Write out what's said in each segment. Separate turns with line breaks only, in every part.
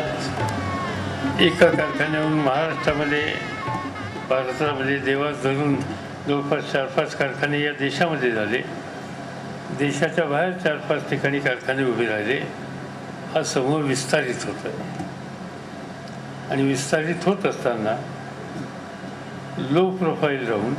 आज एका कारखान्यावरून महाराष्ट्रामध्ये भारतामध्ये देवास धरून जवळपास 4-5 कारखाने या देशामध्ये झाले. देशाच्या बाहेर 4-5 ठिकाणी कारखाने उभे राहिले. हा समूह विस्तारित होत आहे आणि विस्तारित होत असताना लो प्रोफाईल राहून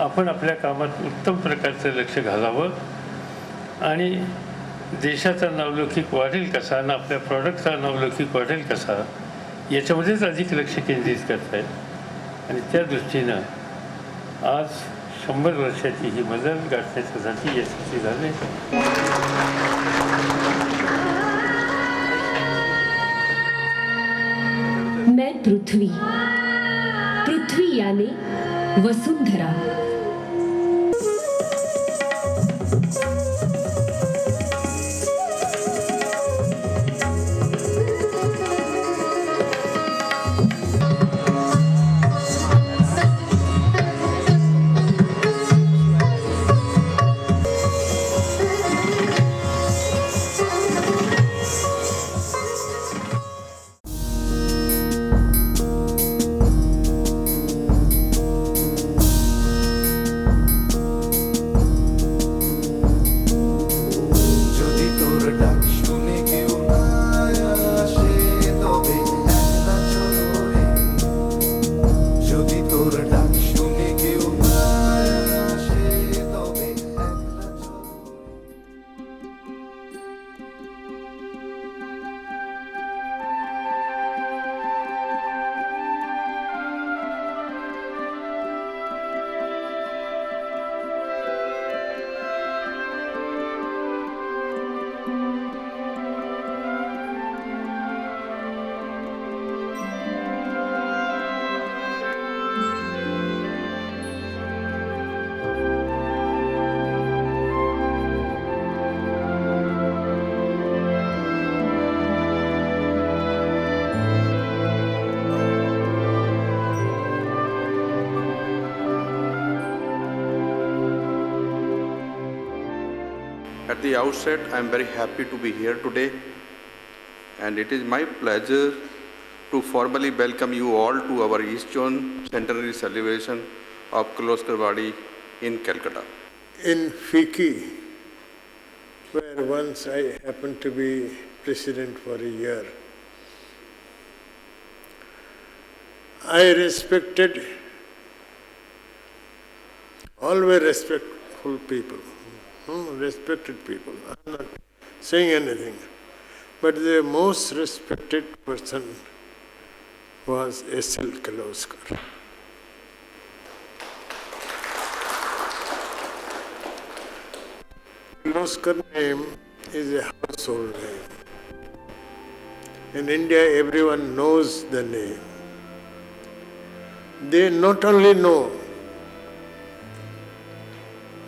आपण आपल्या कामात उत्तम प्रकारचं लक्ष घालावं आणि देशाचा नावलौकिक वाढेल कसा आणि आपल्या प्रॉडक्टचा नावलौकिक वाढेल कसा याच्यामध्येच अधिक लक्ष केंद्रित करतायत. आणि त्या दृष्टीनं आज 100 वर्षाची ही मजल गाठण्यासाठी यशस्वी झाले.
मैं पृथ्वी, पृथ्वी यानी Vasundhara.
At the outset, I am very happy to be here today, and it is my pleasure to formally welcome you all to our East Zone centenary celebration of Kirloskar Wadi in Calcutta.
In FICCI, where once I happened to be president for a year, I respected, all were respectful people. Respected people. I'm not saying anything. But the most respected person was S.L. Kirloskar. Kirloskar name is a household name. In India, everyone knows the name. They not only know,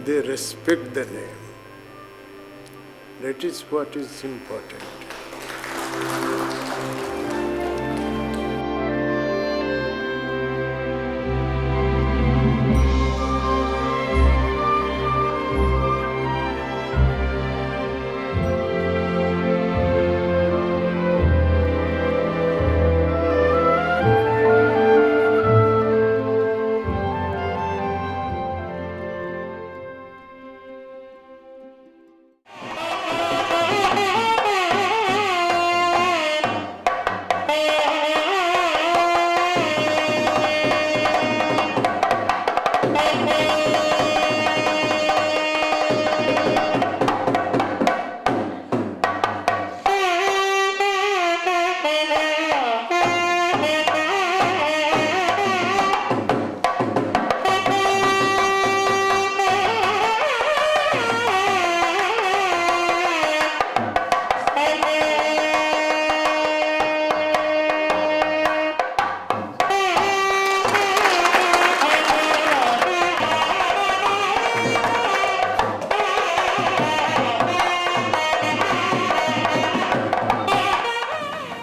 they respect the name. That is what is important.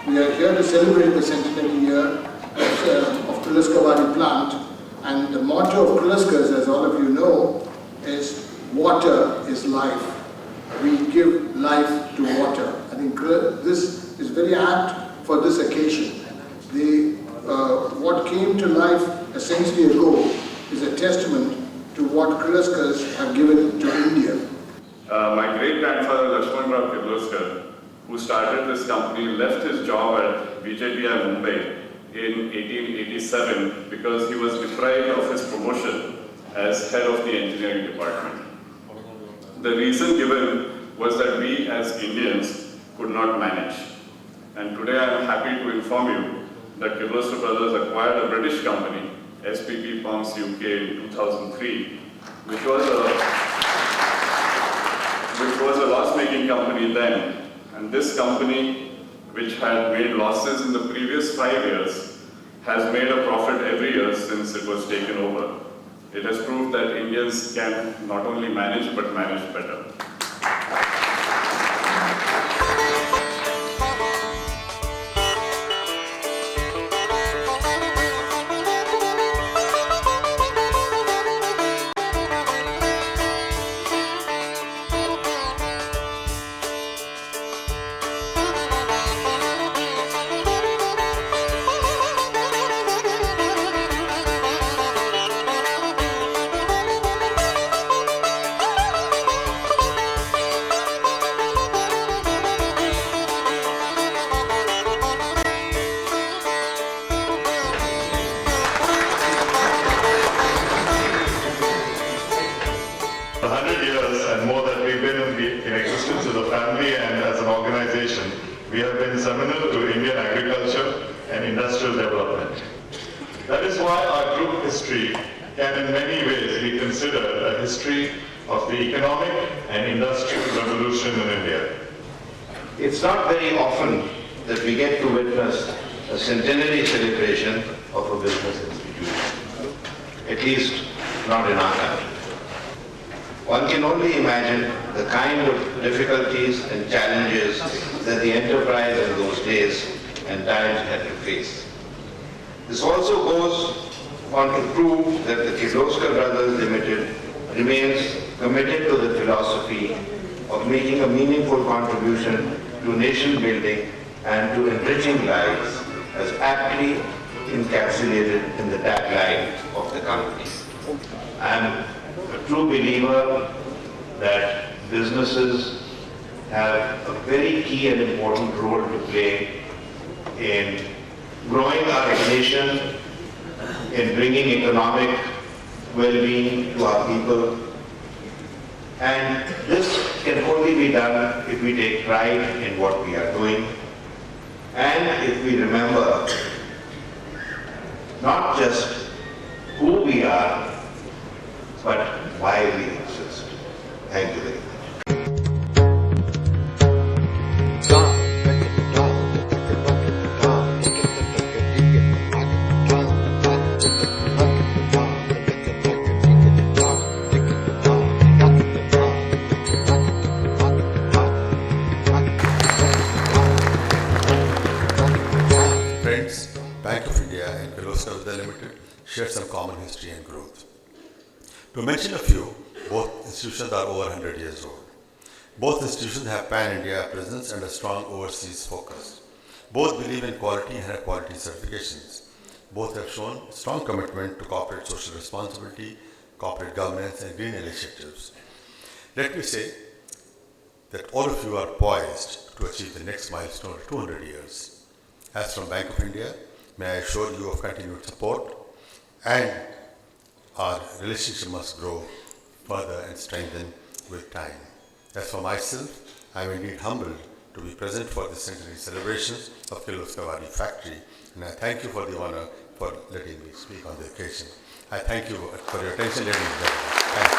We are here to celebrate the centenary year of Kirloskar Wadi plant, and the motto of Kirloskar, as all of you know, is water is life. We give life to water. I think this is very apt for this occasion. What came to life a century ago is a testament to what Kirloskars have given to India.
My great-grandfather Lakshman Rao Kirloskar, who started this company, left his job at BJPI Mumbai in 1887 because he was deprived of his promotion as head of the engineering department. The reason given was that we as Indians could not manage. And today I am happy to inform you that Kirloskar Brothers acquired a British company, SPP Pumps UK, in 2003, which was a loss-making company then. And this company, which had made losses in the previous 5 years, has made a profit every year since it was taken over. It has proved that Indians can not only manage, but manage better.
The 100 years and more that we've been in existence as a family and as an organization, we have been seminal to Indian agriculture and industrial development. That is why our group history can in many ways be considered a history of the economic and industrial revolution in India.
It's not very often that we get to witness a centenary celebration of a business institution, at least not in our country. One can only imagine the kind of difficulties and challenges that the enterprise in those days and times had to face. This also goes on to prove that the Kirloskar Brothers Limited remains committed to the philosophy of making a meaningful contribution to nation building and to enriching lives, as aptly encapsulated in the tagline of the company. I am a true believer that businesses have a very key and important role to play in growing our nation, in bringing economic well-being to our people. And this can only be done if we take pride in what we are doing and if we remember not just who we are, but why we exist. Thank you very much.
Friends, Bank of India and Kirloskar Brothers Limited share some common history and growth. To mention a few, both institutions are over 100 years old. Both institutions have pan-India presence and a strong overseas focus. Both believe in quality and have quality certifications. Both have shown strong commitment to corporate social responsibility, corporate governance, and green initiatives. Let me say that all of you are poised to achieve the next milestone of 200 years. As from Bank of India, may I assure you of continued support, and our relationship must grow further and strengthen with time. As for myself, I am indeed humbled to be present for the centenary celebrations of Kirloskar factory, and I thank you for the honor for letting me speak on the occasion. I thank you for your attention, ladies and gentlemen. Thank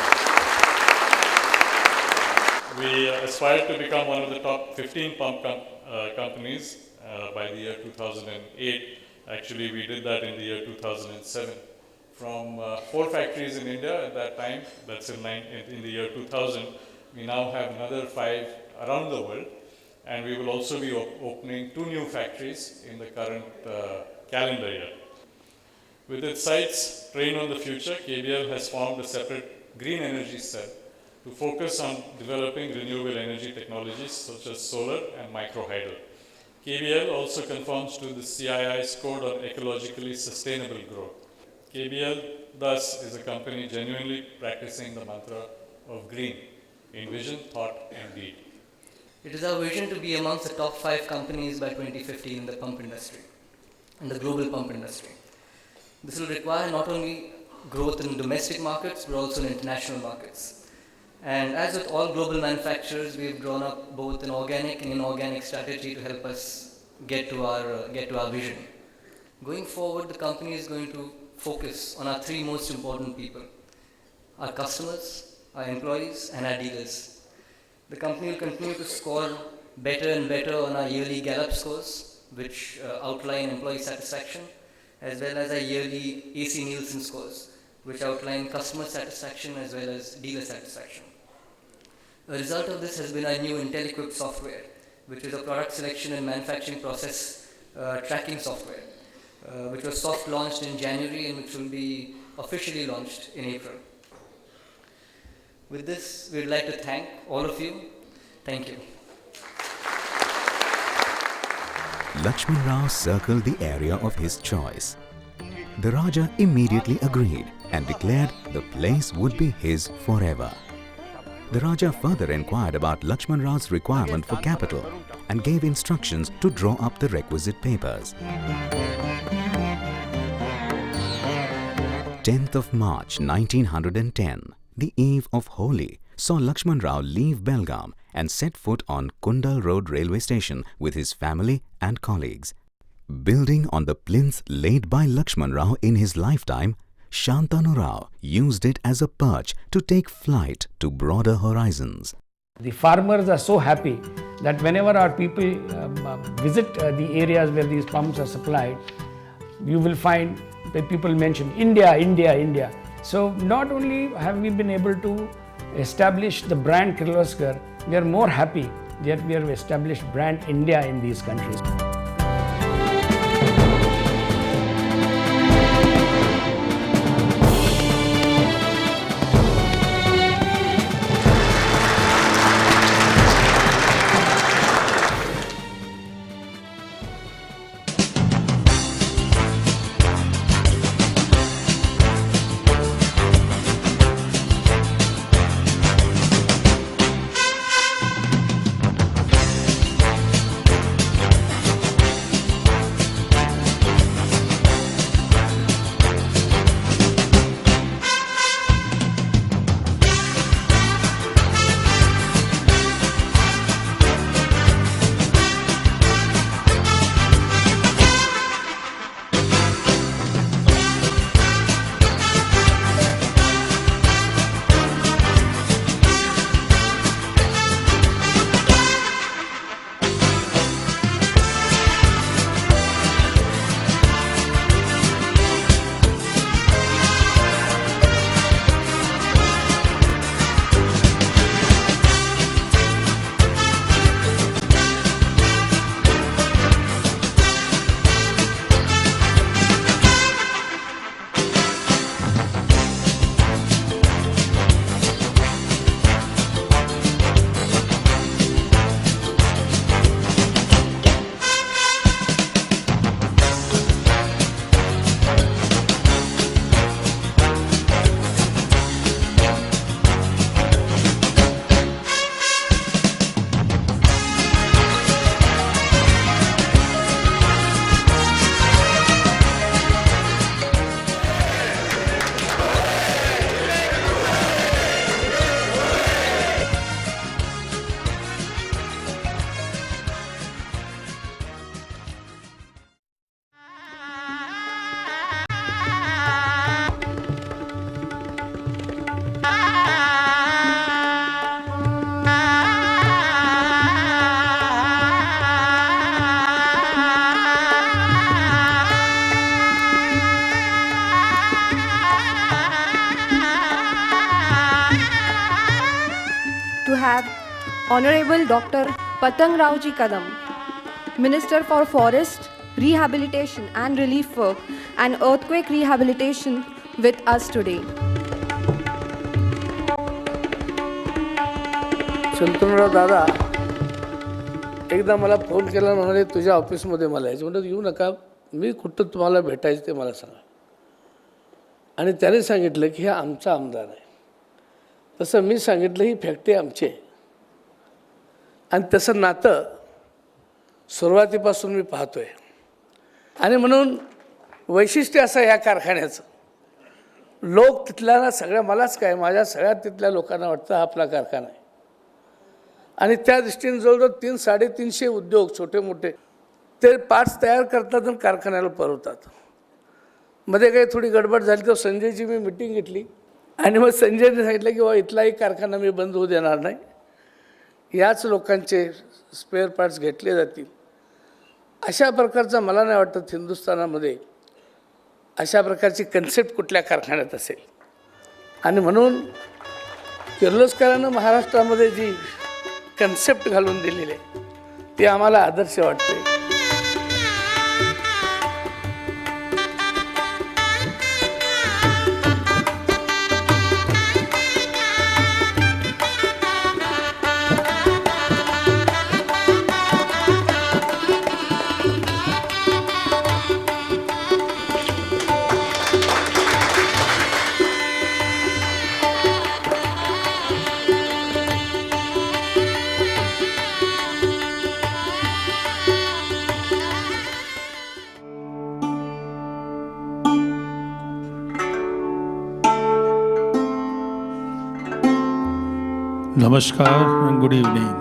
you.
We aspire to become one of the top 15 pump companies by the year 2008. Actually, we did that in the year 2007. From 4 factories in India at that time, that's in the year 2000, we now have another 5 around the world, and we will also be opening 2 new factories in the current calendar year. With its sights trained on the future, KBL has formed a separate green energy cell to focus on developing renewable energy technologies such as solar and microhydro. KBL also conforms to the CII's Code on Ecologically Sustainable Growth. KBL, thus, is a company genuinely practicing the mantra of green in vision, thought, and deed.
It is our vision to be amongst the top 5 companies by 2050 in the pump industry, in the global pump industry. This will require not only growth in domestic markets, but also in international markets. And as with all global manufacturers, we've drawn up both an organic and inorganic strategy to help us get to our vision. Going forward, the company is going to focus on our 3 most important people: our customers, our employees, and our dealers. The company will continue to score better and better on our yearly Gallup scores, which outline employee satisfaction, as well as our yearly AC Nielsen scores, which outline customer satisfaction as well as dealer satisfaction. A result of this has been our new IntelliQuip software, which is a product selection and manufacturing process tracking software, which was soft launched in January and which will be officially launched in April. With this, we would like to thank all of you. Thank you.
Lakshman Rao circled the area of his choice. The Raja immediately agreed and declared the place would be his forever. The Raja further inquired about Lakshman Rao's requirement for capital and gave instructions to draw up the requisite papers. 10th of March 1910, the eve of Holi, saw Lakshman Rao leave Belgaum and set foot on Kundal Road railway station with his family and colleagues. Building on the plinth laid by Lakshman Rao in his lifetime, Shantanu Rao used it as a perch to take flight to broader horizons.
The farmers are so happy that whenever our people visit the areas where these pumps are supplied, you will find that people mention India, India, India. So not only have we been able to establish the brand Kirloskar, we are more happy that we have established brand India in these countries.
Honorable Dr. Patang Raoji Kadam, Minister for Forest, Rehabilitation and Relief Work and Earthquake Rehabilitation with us today.
Shantanu Rao Dada
एकदा मला phone केला म्हणाले तुझ्या ऑफिसमध्ये मला यायचं. म्हणलं येऊ नका, मी कुठं तुम्हाला भेटायचं ते मला सांगा. आणि त्याने सांगितलं की हे आमचा आमदार आहे. तसं मी सांगितलं ही फॅक्टरी आमची आहे. आणि तसं नातं सुरुवातीपासून मी पाहतो आहे. आणि म्हणून वैशिष्ट्य असं या कारखान्याचं, लोक तिथल्या सगळ्या, मलाच काय, माझ्या सगळ्यात तिथल्या लोकांना वाटतं हा आपला कारखाना आहे. आणि त्या दृष्टीने जवळजवळ 300-350 उद्योग छोटे मोठे ते पार्ट्स तयार करतात आणि कारखान्याला पुरवतात. मध्ये काही थोडी गडबड झाली तर संजयची मी मिटिंग घेतली आणि मग संजयने सांगितलं की बाबा इथलाही कारखाना मी बंद होऊ देणार नाही, याच लोकांचे स्पेअर पार्ट्स घेतले जातील. अशा प्रकारचा मला नाही वाटत हिंदुस्थानामध्ये अशा प्रकारची कन्सेप्ट कुठल्या कारखान्यात असेल. आणि म्हणून किर्लोस्करांनं महाराष्ट्रामध्ये जी कन्सेप्ट घालून दिलेली आहे ती आम्हाला आदर्श वाटते.
Namaskar and good evening.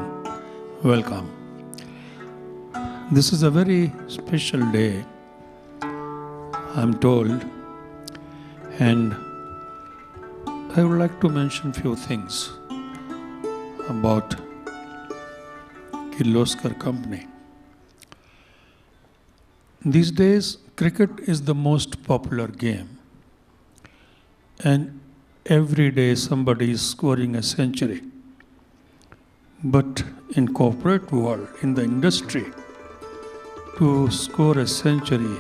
Welcome. This is a very special day, I'm told, and I would like to mention few things about Kirloskar Company. These days, cricket is the most popular game, and every day somebody is scoring a century. But in corporate world, in the industry, to score a century